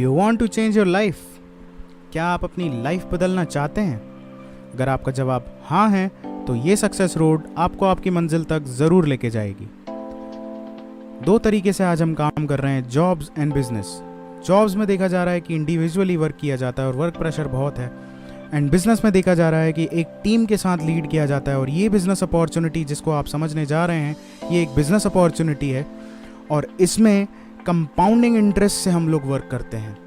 You want to change your life? क्या आप अपनी लाइफ बदलना चाहते हैं? अगर आपका जवाब हाँ है तो ये सक्सेस रोड आपको आपकी मंजिल तक ज़रूर लेके जाएगी। दो तरीके से आज हम काम कर रहे हैं, जॉब्स एंड बिजनेस। जॉब्स में देखा जा रहा है कि इंडिविजुअली वर्क किया जाता है और वर्क प्रेशर बहुत है, एंड बिजनेस में देखा जा रहा है कि एक टीम के साथ लीड किया जाता है। और ये बिजनेस अपॉर्चुनिटी जिसको आप समझने जा रहे हैं, ये एक बिजनेस अपॉर्चुनिटी है और इसमें कंपाउंडिंग इंटरेस्ट से हम लोग वर्क करते हैं।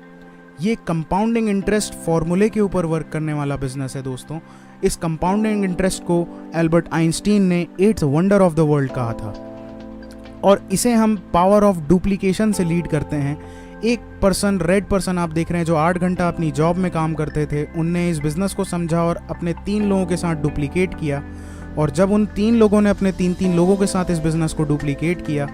ये कंपाउंडिंग इंटरेस्ट फॉर्मूले के ऊपर वर्क करने वाला बिजनेस है दोस्तों। इस कंपाउंडिंग इंटरेस्ट को एल्बर्ट आइंस्टीन ने 8th wonder of the world कहा था और इसे हम पावर ऑफ डुप्लीकेशन से लीड करते हैं। एक पर्सन, रेड पर्सन आप देख रहे हैं, जो 8 घंटा अपनी जॉब में काम करते थे, उनने इस बिज़नेस को समझा और अपने 3 लोगों के साथ डुप्लीकेट किया। और जब उन 3 लोगों ने अपने 3 लोगों के साथ इस बिज़नेस को डुप्लीकेट किया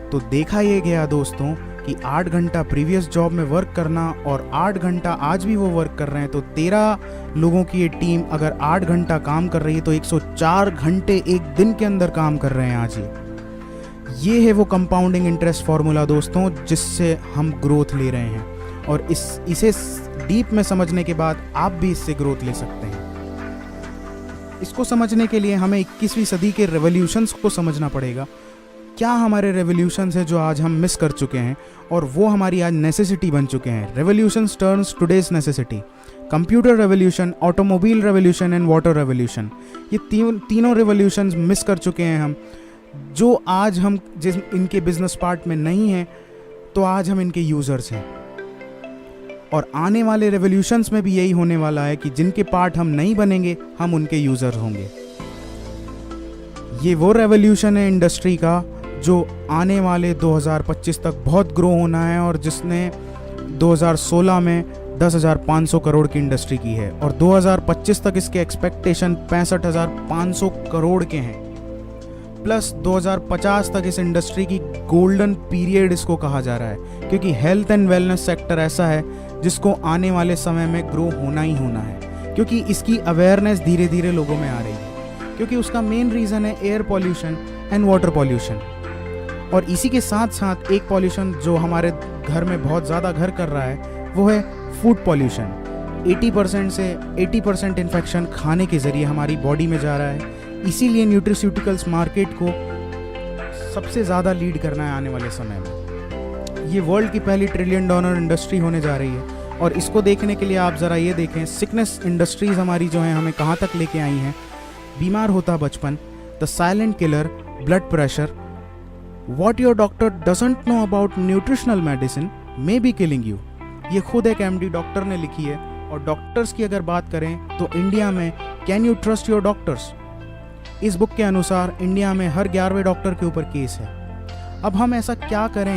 तो देखा ये गया दोस्तों कि 8 घंटा प्रीवियस जॉब में वर्क करना और 8 घंटा आज भी वो वर्क कर रहे हैं, तो 13 लोगों की ये टीम अगर 8 घंटा काम कर रही है तो 104 घंटे एक दिन के अंदर काम कर रहे हैं आज। ये है वो कंपाउंडिंग इंटरेस्ट फार्मूला दोस्तों, जिससे हम ग्रोथ ले रहे हैं। और इसे डीप में समझने के बाद आप भी इससे ग्रोथ ले सकते हैं। इसको समझने के लिए हमें 21वीं सदी के रेवोल्यूशंस को समझना पड़ेगा। क्या हमारे रेवोल्यूशंस हैं जो आज हम मिस कर चुके हैं और वो हमारी आज नेसेसिटी बन चुके हैं। Revolutions turns today's necessity. Computer revolution, automobile revolution and water revolution, ये तीनों रेवोल्यूशंस मिस कर चुके हैं हम, जो आज हम जिस इनके बिजनेस पार्ट में नहीं हैं, तो आज हम इनके यूज़र्स हैं। और आने वाले रेवोल्यूशंस में भी यही होने वाला है कि जिनके पार्ट हम नहीं बनेंगे, हम उनके यूज़र्स होंगे। ये वो रेवोल्यूशन है इंडस्ट्री का जो आने वाले 2025 तक बहुत ग्रो होना है और जिसने 2016 में 10,500 करोड़ की इंडस्ट्री की है और 2025 तक इसके एक्सपेक्टेशन 65,500 करोड़ के हैं। प्लस 2050 तक इस इंडस्ट्री की गोल्डन पीरियड इसको कहा जा रहा है, क्योंकि हेल्थ एंड वेलनेस सेक्टर ऐसा है जिसको आने वाले समय में ग्रो होना ही होना है, क्योंकि इसकी अवेयरनेस धीरे धीरे लोगों में आ रही है। क्योंकि उसका मेन रीज़न है air pollution and water pollution. और इसी के साथ साथ एक पॉल्यूशन जो हमारे घर में बहुत ज़्यादा घर कर रहा है, वो है फूड पॉल्यूशन। 80% से 80% इन्फेक्शन खाने के ज़रिए हमारी बॉडी में जा रहा है। इसीलिए न्यूट्रिस्यूटिकल्स मार्केट को सबसे ज़्यादा लीड करना है आने वाले समय में। ये वर्ल्ड की पहली $1 ट्रिलियन इंडस्ट्री होने जा रही है। और इसको देखने के लिए आप ज़रा ये देखें, सिकनेस इंडस्ट्रीज़ हमारी जो हैं हमें कहाँ तक लेके आई हैं। बीमार होता बचपन, the silent killer, blood pressure. What your doctor doesn't know about nutritional medicine may be killing you। ये खुद एक MD डॉक्टर ने लिखी है। और डॉक्टर्स की अगर बात करें तो इंडिया में can you trust your doctors, इस बुक के अनुसार इंडिया में हर 11वें डॉक्टर के ऊपर केस है। अब हम ऐसा क्या करें,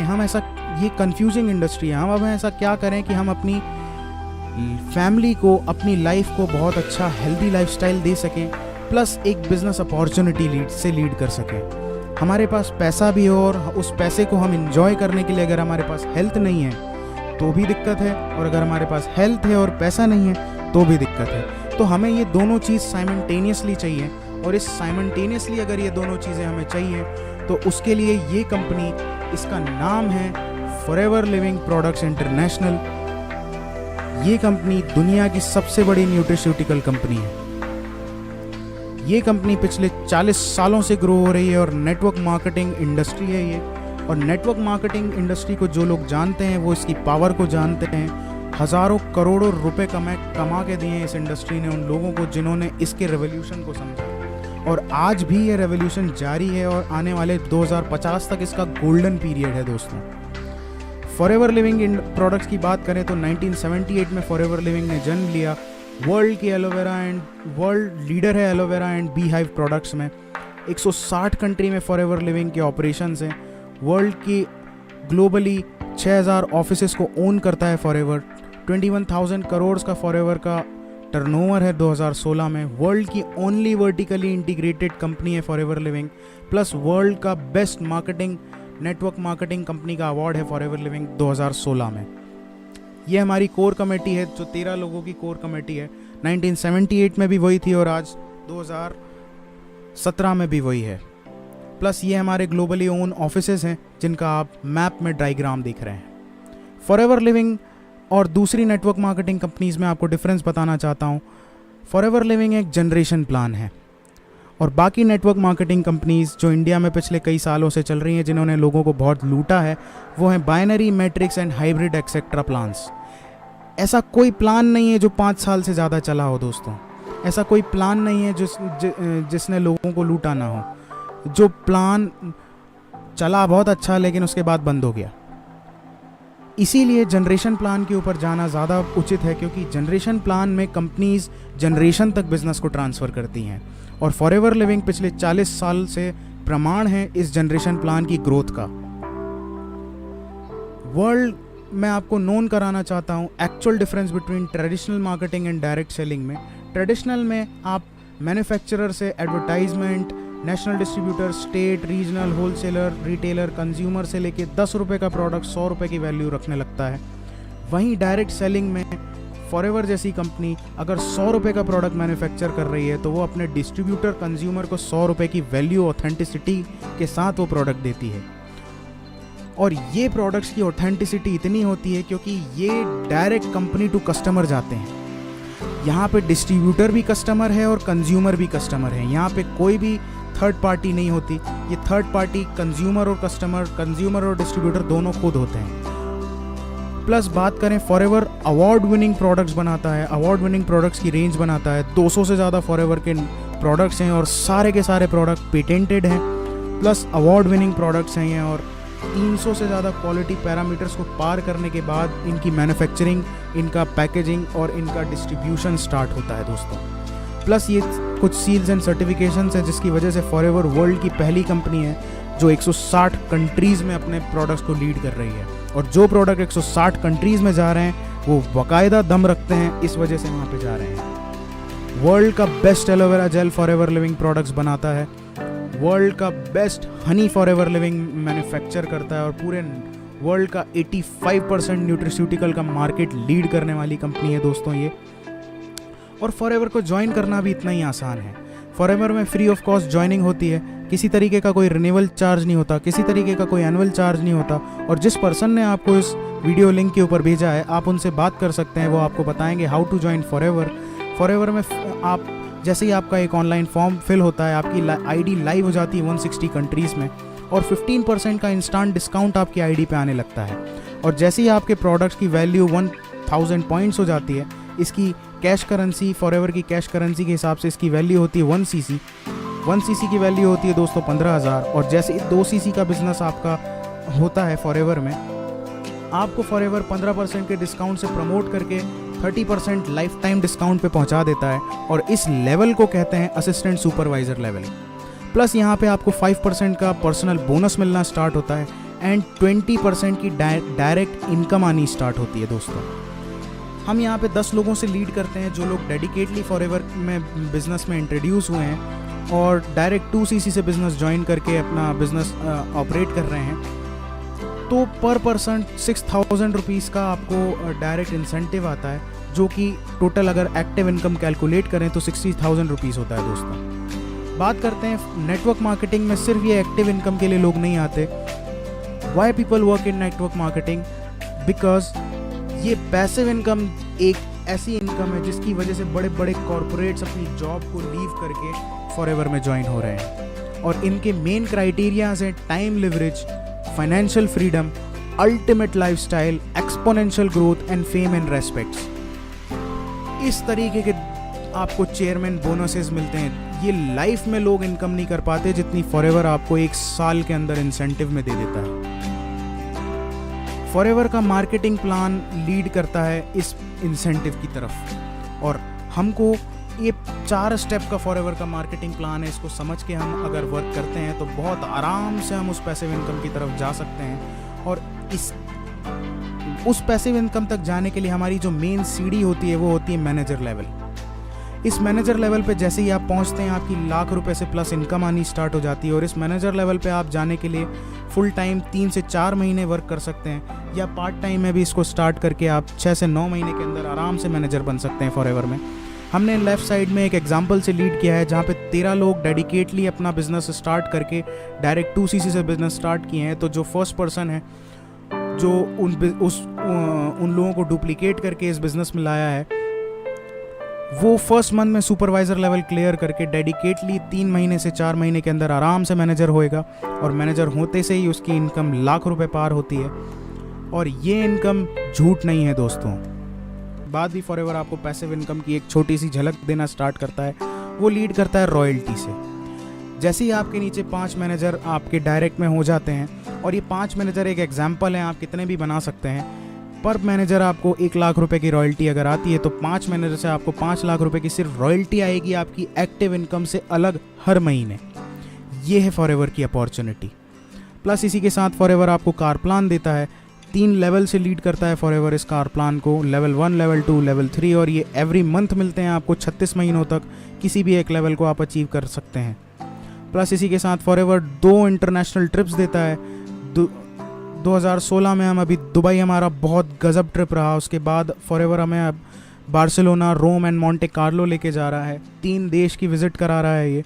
ये कंफ्यूजिंग इंडस्ट्री है, हम अब ऐसा क्या करें कि हम अपनी फैमिली को, अपनी लाइफ को बहुत अच्छा हेल्दी लाइफस्टाइल दे सकें, प्लस एक बिजनेस अपॉर्चुनिटी लीड कर सकें। हमारे पास पैसा भी हो और उस पैसे को हम इंजॉय करने के लिए अगर हमारे पास हेल्थ नहीं है तो भी दिक्कत है, और अगर हमारे पास हेल्थ है और पैसा नहीं है तो भी दिक्कत है। तो हमें ये दोनों चीज़ साइमल्टेनियसली चाहिए। और इस साइमल्टेनियसली अगर ये दोनों चीज़ें हमें चाहिए तो उसके लिए ये कंपनी, इसका नाम है फॉरएवर लिविंग प्रोडक्ट्स इंटरनेशनल। ये कंपनी दुनिया की सबसे बड़ी न्यूट्रिस्यूटिकल कंपनी है। ये कंपनी पिछले 40 सालों से ग्रो हो रही है और नेटवर्क मार्केटिंग इंडस्ट्री है ये। और नेटवर्क मार्केटिंग इंडस्ट्री को जो लोग जानते हैं वो इसकी पावर को जानते हैं। हज़ारों करोड़ों रुपए कमा के दिए इस इंडस्ट्री ने उन लोगों को जिन्होंने इसके रेवोल्यूशन को समझा। और आज भी ये रेवोल्यूशन जारी है और आने वाले 2050 तक इसका गोल्डन पीरियड है दोस्तों। फॉरएवर लिविंग प्रोडक्ट्स की बात करें तो 1978 में फॉरएवर लिविंग ने जन्म लिया। वर्ल्ड की एलोवेरा एंड वर्ल्ड लीडर है aloe vera and bee hive products में। 160 कंट्री में फॉरएवर लिविंग के ऑपरेशंस हैं। वर्ल्ड की ग्लोबली 6000 ऑफिसेस को ओन करता है फॉरएवर। 21,000 करोड़ का फॉरएवर का टर्नओवर है 2016 में। वर्ल्ड की ओनली वर्टिकली इंटीग्रेटेड कंपनी है फॉरएवर लिविंग। प्लस वर्ल्ड का best marketing network marketing company का अवार्ड है फॉरएवर लिविंग 2016 में। ये हमारी कोर कमेटी है, जो 13 लोगों की कोर कमेटी है। 1978 में भी वही थी और आज 2017 में भी वही है। प्लस ये हमारे ग्लोबली ओन ऑफिसेज हैं जिनका आप मैप में डायग्राम देख रहे हैं। फॉरएवर लिविंग और दूसरी नेटवर्क मार्केटिंग कंपनीज़ में आपको डिफरेंस बताना चाहता हूँ। फॉरएवर लिविंग एक जनरेशन प्लान है और बाकी नेटवर्क मार्केटिंग कंपनीज़ जो इंडिया में पिछले कई सालों से चल रही हैं, जिन्होंने लोगों को बहुत लूटा है, वो हैं binary, matrix and hybrid etcetera plans. ऐसा कोई प्लान नहीं है जो 5 साल से ज़्यादा चला हो दोस्तों। ऐसा कोई प्लान नहीं है जिसने लोगों को लूटा ना हो। जो प्लान चला बहुत अच्छा लेकिन उसके बाद बंद हो गया। इसीलिए जनरेशन प्लान के ऊपर जाना ज़्यादा उचित है, क्योंकि जनरेशन प्लान में कंपनीज जनरेशन तक बिजनेस को ट्रांसफ़र करती हैं और फॉरएवर लिविंग पिछले 40 साल से प्रमाण है इस जनरेशन प्लान की ग्रोथ का। वर्ल्ड मैं आपको नोन कराना चाहता हूँ actual difference between traditional marketing and direct selling में। ट्रेडिशनल में आप मैन्युफैक्चरर से advertisement, national distributor, state, regional, wholesaler, retailer, consumer से लेके 10 रुपये का प्रोडक्ट 100 रुपये की वैल्यू रखने लगता है। वहीं डायरेक्ट सेलिंग में फॉरएवर जैसी कंपनी अगर 100 रुपये का प्रोडक्ट मैन्युफैक्चर कर रही है तो वो अपने डिस्ट्रीब्यूटर, कंज्यूमर को 100 रुपये की वैल्यू, ऑथेंटिसिटी के साथ वो प्रोडक्ट देती है। और ये प्रोडक्ट्स की ऑथेंटिसिटी इतनी होती है क्योंकि ये डायरेक्ट कंपनी टू कस्टमर जाते हैं। यहाँ पे डिस्ट्रीब्यूटर भी कस्टमर है और कंज्यूमर भी कस्टमर है। यहाँ पे कोई भी थर्ड पार्टी नहीं होती। ये थर्ड पार्टी कंज्यूमर और कस्टमर, कंज्यूमर और डिस्ट्रीब्यूटर दोनों खुद होते हैं। प्लस बात करें, फॉरएवर अवार्ड विनिंग प्रोडक्ट्स बनाता है, अवार्ड विनिंग प्रोडक्ट्स की रेंज बनाता है। 200 से ज़्यादा फॉरएवर के प्रोडक्ट्स हैं और सारे के सारे प्रोडक्ट पेटेंटेड हैं, प्लस अवार्ड विनिंग प्रोडक्ट्स हैं ये। और 300 से ज़्यादा क्वालिटी पैरामीटर्स को पार करने के बाद इनकी मैन्युफैक्चरिंग, इनका पैकेजिंग और इनका डिस्ट्रीब्यूशन स्टार्ट होता है दोस्तों। प्लस ये कुछ सील्स एंड सर्टिफिकेशंस हैं जिसकी वजह से फॉरएवर वर्ल्ड की पहली कंपनी है जो 160 कंट्रीज़ में अपने प्रोडक्ट्स को लीड कर रही है। और जो प्रोडक्ट 160 कंट्रीज़ में जा रहे हैं वो बाकायदा दम रखते हैं, इस वजह से वहाँ पे जा रहे हैं। वर्ल्ड का best aloe vera gel forever living products बनाता है। वर्ल्ड का best Honey forever living manufacture करता है और पूरे वर्ल्ड का 85% न्यूट्रिस्यूटिकल का मार्केट लीड करने वाली कंपनी है दोस्तों ये। और फॉरएवर को ज्वाइन करना भी इतना ही आसान है। फॉरएवर में फ्री ऑफ कॉस्ट ज्वाइनिंग होती है, किसी तरीके का कोई रिन्यूअल चार्ज नहीं होता, किसी तरीके का कोई एनुअल चार्ज नहीं होता। और जिस पर्सन ने आपको इस वीडियो लिंक के ऊपर भेजा है, आप उनसे बात कर सकते हैं, वो आपको बताएंगे how to join Forever. Forever में आप जैसे ही आपका एक ऑनलाइन फॉर्म फिल होता है, आपकी आईडी लाइव हो जाती है 160 कंट्रीज़ में और 15% का इंस्टेंट डिस्काउंट आपकी आईडी पे आने लगता है। और जैसे ही आपके प्रोडक्ट्स की वैल्यू 1000 पॉइंट्स हो जाती है, इसकी कैश करेंसी, फॉरएवर की कैश करेंसी के हिसाब से इसकी वैल्यू होती है 1 सीसी। 1 सीसी की वैल्यू होती है दोस्तों 15,000। और जैसे ही 2 सीसी का बिजनेस आपका होता है फॉरएवर में, आपको फॉरएवर 15% के डिस्काउंट से प्रमोट करके 30% लाइफ टाइम डिस्काउंट पे पहुंचा देता है और इस लेवल को कहते हैं असिस्टेंट सुपरवाइज़र लेवल। प्लस यहाँ पे आपको 5% का पर्सनल बोनस मिलना स्टार्ट होता है एंड 20% की डायरेक्ट इनकम आनी स्टार्ट होती है दोस्तों। हम यहाँ पे 10 लोगों से लीड करते हैं जो लोग डेडिकेटली फॉरएवर में बिज़नेस में इंट्रोड्यूस हुए हैं और डायरेक्ट 2 सीसी से बिज़नेस ज्वाइन करके अपना बिज़नेस ऑपरेट कर रहे हैं। तो पर पर्सन 6000 रुपीज़ का आपको डायरेक्ट इंसेंटिव आता है, जो कि टोटल अगर एक्टिव इनकम कैलकुलेट करें तो 60,000 रुपीज़ होता है दोस्तों। बात करते हैं नेटवर्क मार्केटिंग में, सिर्फ ये एक्टिव इनकम के लिए लोग नहीं आते। Why people work in network marketing? Because ये पैसिव इनकम एक ऐसी इनकम है जिसकी वजह से बड़े बड़े कॉरपोरेट्स अपनी जॉब को लीव करके फॉरएवर में ज्वाइन हो रहे हैं। और इनके मेन क्राइटेरियाज हैं time leverage, financial freedom, ultimate lifestyle, exponential growth and fame and respects. इस तरीके के आपको चेयरमैन बोनसेस मिलते हैं। ये लाइफ में लोग इनकम नहीं कर पाते जितनी फॉरएवर आपको 1 साल के अंदर इंसेंटिव में दे देता है। फॉरएवर का मार्केटिंग प्लान लीड करता है इस इंसेंटिव की तरफ और हमको ये 4 स्टेप का फॉरएवर का मार्केटिंग प्लान है। इसको समझ के हम अगर वर्क करते हैं तो बहुत आराम से हम उस पैसिव इनकम की तरफ जा सकते हैं। और उस पैसिव इनकम तक जाने के लिए हमारी जो मेन सीढ़ी होती है वो होती है मैनेजर लेवल। इस मैनेजर लेवल पे जैसे ही आप पहुंचते हैं, आपकी लाख रुपए से प्लस इनकम आनी स्टार्ट हो जाती है। और इस मैनेजर लेवल पे आप जाने के लिए फुल टाइम 3 से 4 महीने वर्क कर सकते हैं, या पार्ट टाइम में भी इसको स्टार्ट करके आप 6 से 9 महीने के अंदर आराम से मैनेजर बन सकते हैं फॉरएवर में। हमने लेफ़्ट साइड में एक एग्जांपल से लीड किया है जहाँ पे 13 लोग डेडिकेटली अपना बिजनेस स्टार्ट करके डायरेक्ट 2 सीसी से बिजनेस स्टार्ट किए हैं। तो जो फर्स्ट पर्सन है जो उन लोगों को डुप्लीकेट करके इस बिज़नेस में लाया है, वो फर्स्ट मंथ में सुपरवाइज़र लेवल क्लियर करके डेडिकेटली 3 महीने से 4 महीने के अंदर आराम से मैनेजर होएगा, और मैनेजर होते से ही उसकी इनकम लाख रुपए पार होती है। और ये इनकम झूठ नहीं है दोस्तों। बाद भी फॉरएवर आपको पैसिव इनकम की एक छोटी सी झलक देना स्टार्ट करता है। वो लीड करता है रॉयल्टी से। जैसे ही आपके नीचे 5 मैनेजर आपके डायरेक्ट में हो जाते हैं, और ये 5 मैनेजर एक एग्जाम्पल हैं, आप कितने भी बना सकते हैं। पर मैनेजर आपको 1 लाख रुपए की रॉयल्टी अगर आती है, तो 5 मैनेजर से आपको 5 लाख रुपए की सिर्फ रॉयल्टी आएगी आपकी एक्टिव इनकम से अलग हर महीने। ये है फॉरएवर की अपॉर्चुनिटी। प्लस इसी के साथ फॉरएवर आपको कार प्लान देता है। 3 लेवल से लीड करता है फॉरएवर इस कार प्लान को, लेवल 1, लेवल 2, लेवल 3, और ये एवरी मंथ मिलते हैं आपको। 36 महीनों तक किसी भी एक लेवल को आप अचीव कर सकते हैं। प्लस इसी के साथ फॉरएवर 2 इंटरनेशनल ट्रिप्स देता है। 2016 में हम अभी दुबई हमारा बहुत गजब ट्रिप रहा। उसके बाद फॉरएवर हमें अब Barcelona, Rome and Monte Carlo लेके जा रहा है। 3 देश की विज़िट करा रहा है। ये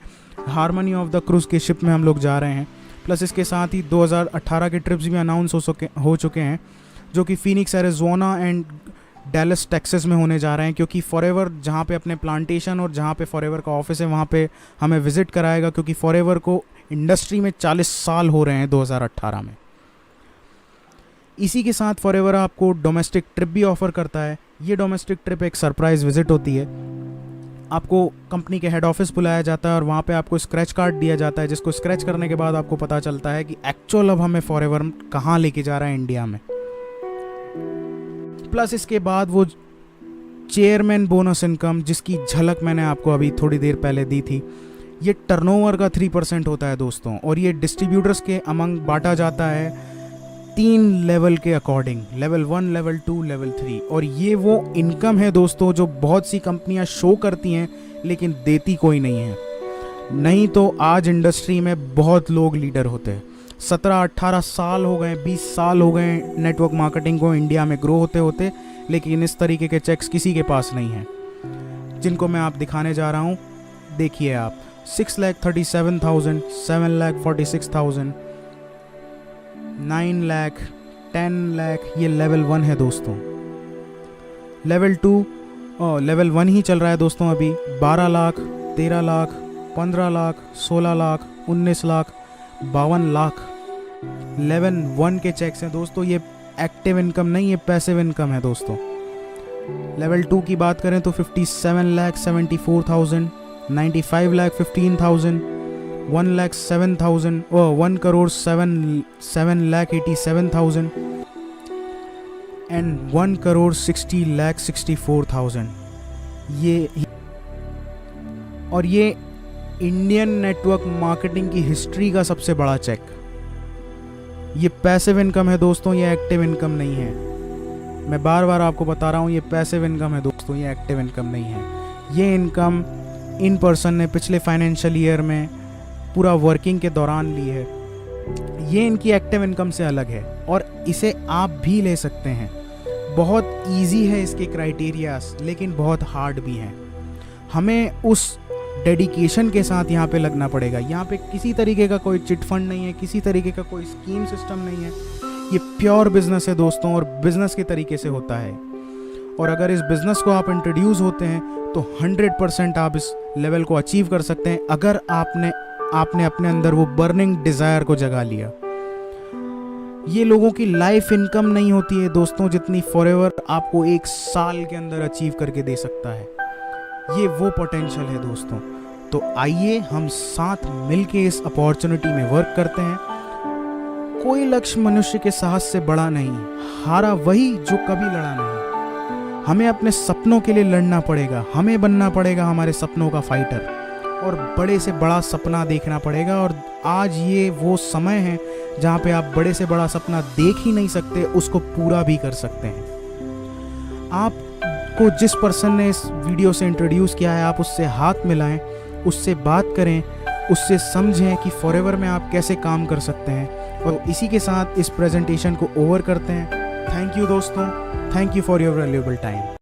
हार्मनी ऑफ द क्रूज़ के शिप में हम लोग जा रहे हैं। प्लस इसके साथ ही 2018 के ट्रिप्स भी अनाउंस हो चुके हैं, जो कि Phoenix Arizona and Dallas Texas में होने जा रहे हैं। क्योंकि फॉरएवर जहाँ पे अपने प्लांटेशन और जहाँ पे फॉरएवर का ऑफिस है, वहाँ पे हमें विज़िट कराएगा। क्योंकि फॉरएवर को इंडस्ट्री में 40 साल हो रहे हैं 2018 में। इसी के साथ फॉरएवर आपको डोमेस्टिक ट्रिप भी ऑफ़र करता है। ये डोमेस्टिक ट्रिप एक सरप्राइज़ विज़िट होती है। आपको कंपनी के हेड ऑफिस बुलाया जाता है, और वहाँ पे आपको स्क्रैच कार्ड दिया जाता है, जिसको स्क्रैच करने के बाद आपको पता चलता है कि एक्चुअल अब हमें फॉरएवर कहाँ लेके जा रहा है इंडिया में। प्लस इसके बाद वो चेयरमैन बोनस इनकम, जिसकी झलक मैंने आपको अभी थोड़ी देर पहले दी थी, ये टर्नओवर का 3% होता है दोस्तों। और ये डिस्ट्रीब्यूटर्स के अमंग बांटा जाता है 3 लेवल के अकॉर्डिंग, लेवल 1, लेवल 2, लेवल 3। और ये वो इनकम है दोस्तों जो बहुत सी कंपनियां शो करती हैं लेकिन देती कोई नहीं है। नहीं तो आज इंडस्ट्री में बहुत लोग लीडर होते हैं। 17-18 साल हो गए, 20 साल हो गए नेटवर्क मार्केटिंग को इंडिया में ग्रो होते होते, लेकिन इस तरीके के चेक्स किसी के पास नहीं हैं, जिनको मैं आप दिखाने जा रहा हूँ। देखिए आप, 6,37,000, 7,46,000, 9 लाख, 10 लाख, ये लेवल 1 है दोस्तों। लेवल 2, लेवल 1 ही चल रहा है दोस्तों अभी। 12 लाख, 13 लाख, 15 लाख, 16 लाख, 19 लाख, 52 लाख लेवल 1 के चेक्स हैं दोस्तों। ये एक्टिव इनकम नहीं, ये पैसिव इनकम है दोस्तों। लेवल 2 की बात करें तो 57,74,000, 95,15,000, 1,07,000, 1,07,87,000 एंड 1,60,64,000। ये और ये इंडियन नेटवर्क मार्केटिंग की हिस्ट्री का सबसे बड़ा चेक। ये पैसिव इनकम है दोस्तों, ये एक्टिव इनकम नहीं है। मैं बार बार आपको बता रहा हूँ, ये पैसिव इनकम है दोस्तों, ये एक्टिव इनकम नहीं है। ये इनकम इन पर्सन ने पिछले फाइनेंशियल ईयर में पूरा वर्किंग के दौरान ली है। ये इनकी एक्टिव इनकम से अलग है, और इसे आप भी ले सकते हैं। बहुत इजी है इसके क्राइटेरियाज, लेकिन बहुत हार्ड भी हैं। हमें उस डेडिकेशन के साथ यहाँ पे लगना पड़ेगा। यहाँ पे किसी तरीके का कोई चिट फंड नहीं है, किसी तरीके का कोई स्कीम सिस्टम नहीं है। ये प्योर बिजनेस है दोस्तों, और बिजनेस के तरीके से होता है। और अगर इस बिजनेस को आप इंट्रोड्यूस होते हैं तो 100% आप इस लेवल को अचीव कर सकते हैं, अगर आपने अपने अंदर वो बर्निंग डिज़ायर को जगा लिया। ये लोगों की लाइफ इनकम नहीं होती है दोस्तों, जितनी फॉरएवर आपको 1 साल के अंदर अचीव करके दे सकता है। ये वो पोटेंशियल है दोस्तों। तो आइए हम साथ मिलके इस अपॉर्चुनिटी में वर्क करते हैं। कोई लक्ष्य मनुष्य के साहस से बड़ा नहीं, हारा वही जो कभी लड़ा नहीं। हमें अपने सपनों के लिए लड़ना पड़ेगा, हमें बनना पड़ेगा हमारे सपनों का फाइटर, और बड़े से बड़ा सपना देखना पड़ेगा। और आज ये वो समय है जहाँ पे आप बड़े से बड़ा सपना देख ही नहीं सकते, उसको पूरा भी कर सकते हैं। आपको जिस पर्सन ने इस वीडियो से इंट्रोड्यूस किया है, आप उससे हाथ मिलाएं, उससे बात करें, उससे समझें कि फॉरएवर में आप कैसे काम कर सकते हैं। और इसी के साथ इस प्रेजेंटेशन को ओवर करते हैं। थैंक यू दोस्तों, thank you for your valuable time.